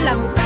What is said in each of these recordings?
lang.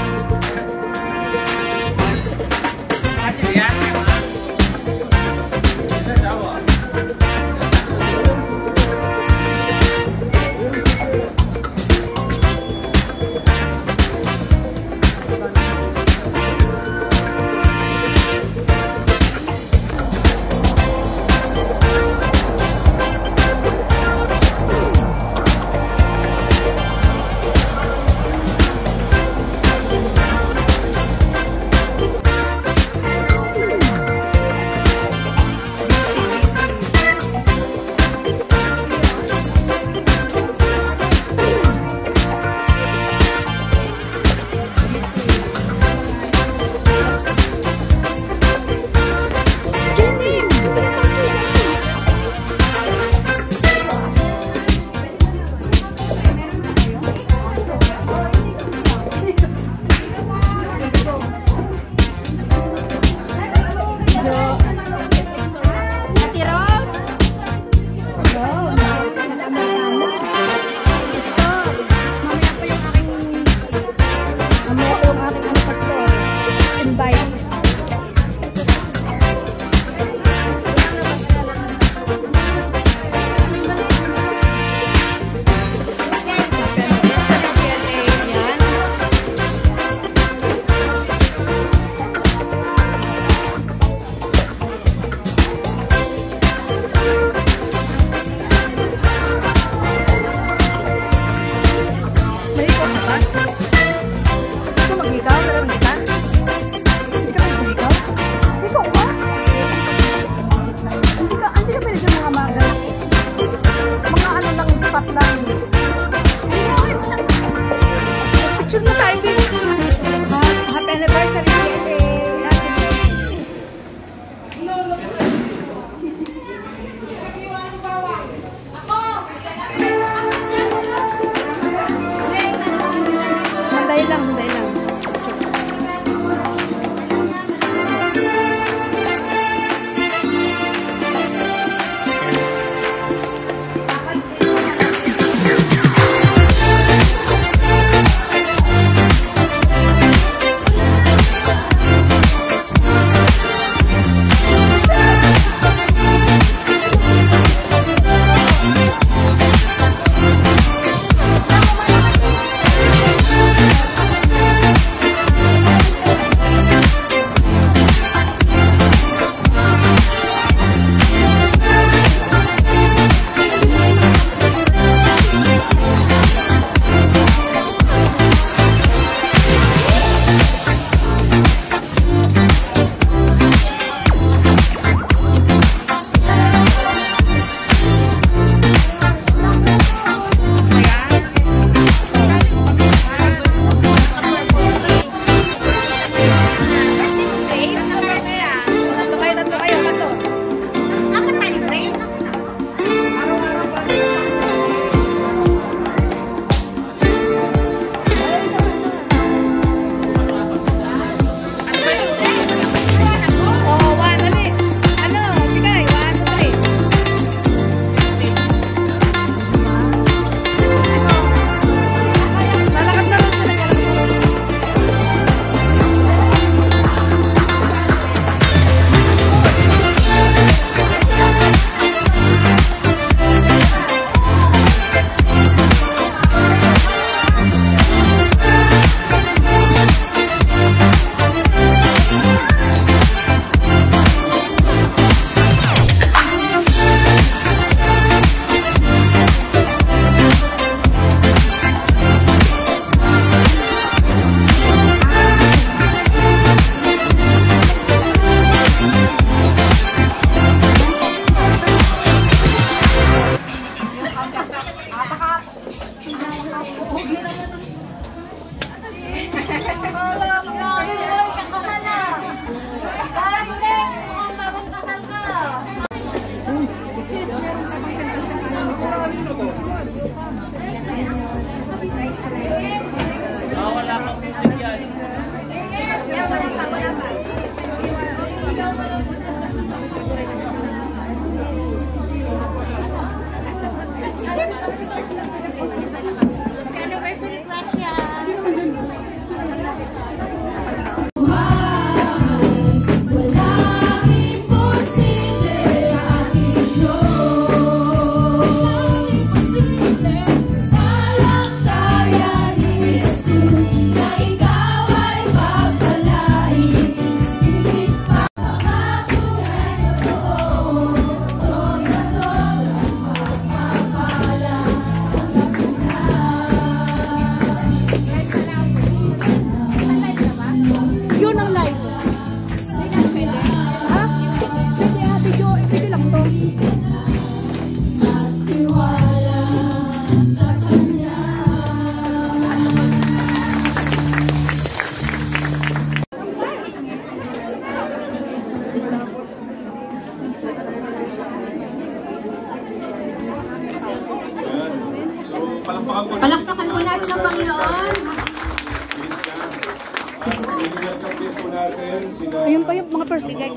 natin sila, ayun pa yung mga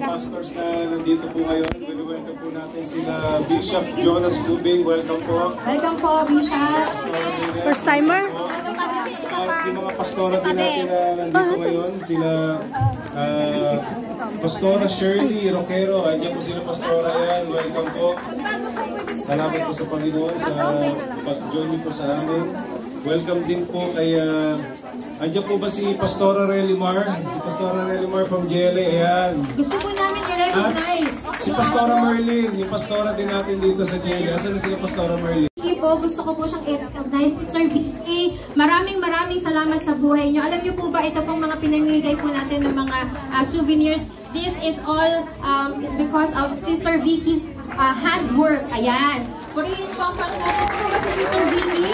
pastors na nandito po ngayon. Welcome po natin sila Bishop Jonas Gubing. Welcome po. Welcome po, Bishop. First timer. At yung mga pastora din natin na nandito ngayon, sila Pastora Shirley Roquero. Andiyan po sila, Pastora yan. Welcome po. Salamat po sa Panginoon sa pag-join niyo po sa amin. Welcome din po kay... andiyan po ba si Pastora Relimar? Si Pastora Relimar from JLA. Ayan. Gusto po namin i-recognize. Si Pastora Merlin, yung pastora din natin dito sa JLA. Asan na sila, Pastora Merlin? Gusto ko po siyang i-recognize. Mr. Vicky, maraming salamat sa buhay niyo. Alam niyo po ba, ito pong mga pinamimigay po natin ng mga souvenirs. This is all because of Sister Vicky's handwork. Ayan. Purihin po ang panginoon. Ito po ba si Sister Vicky?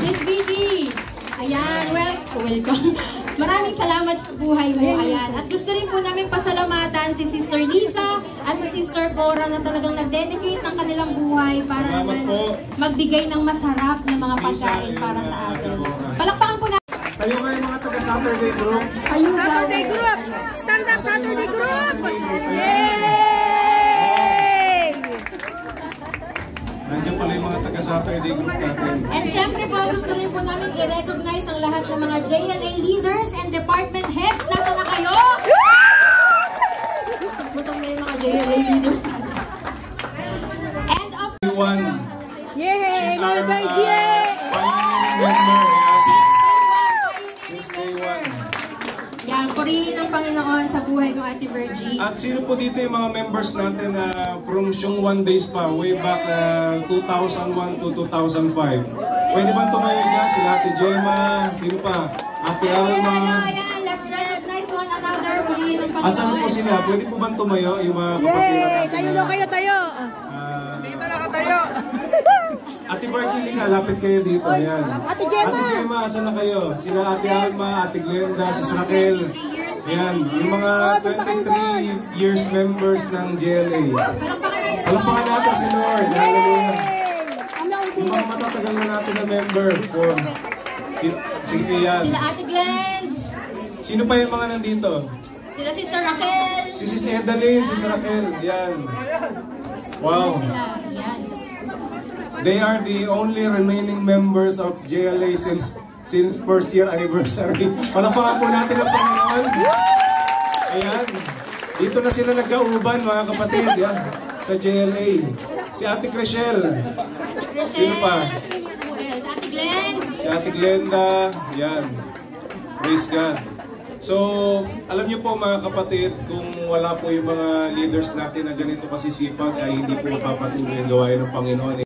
Sis Vicky. Ayan. Welcome. Maraming salamat sa buhay mo. Ayan. At gusto rin po namin pasalamatan si Sister Lisa at si Sister Cora na talagang nag-dedicate ng kanilang buhay para naman magbigay ng masarap na mga pagkain para sa atin. Palakpakan po natin. Kayo kayo mga taga-Saturday group. Kayo Saturday group. Stand up Saturday group. Nandiyan pala yung mga taga-Saturday group natin. And syempre po, gusto rin po namin i-recognize ang lahat ng mga JLA leaders and department heads. Nasa na kayo? Gutom na yung mga JLA leaders natin. And of everyone. Yay! She's our pioneering member. Since day one. Yan, purihin ng Panginoon sa buhay ng Ate Virgie. At sino po dito yung mga members natin na from Siong 1 days pa, way back 2001 to 2005? Pwede bang tumayo dyan? Sila Ate Gemma, sino pa? Ate Alma. Ayan, let's recognize one another. Purihin ng Panginoon. Asan po sila? Pwede po bang tumayo yung mga kapatid natin? Tayo. Dito nakatayo. Ate Virgie, lapit kayo dito. Ayan. Ate Gemma, asan na kayo? Sila Ate Alma, Ate Glenda, si Raquel. Ayan, yung mga 23 years members ng JLA. Palakpakan natin si Lord. Hallelujah. Yung mga matatagal na natin na member. Sige yan. Sila Ate Glens. Sino pa yung mga nandito? Sila Sister Raquel. Si Sis Edalyn, Sis Raquel. Ayan. Wow. Sila, ayan. They are the only remaining members of JLA since first year anniversary. Palakpakan po natin ang Panginoon. Ayan. Dito na sila nagkauban, mga kapatid. Yan. Sa JLA. Si Ate Crishel. Sino pa? Si Ate Glens. Si Ate Glenda. Yan. Praise God. So, alam niyo po mga kapatid, kung wala po yung mga leaders natin na ganito kasisipag, ay hindi po mapapatuloy ang gawain ng Panginoon.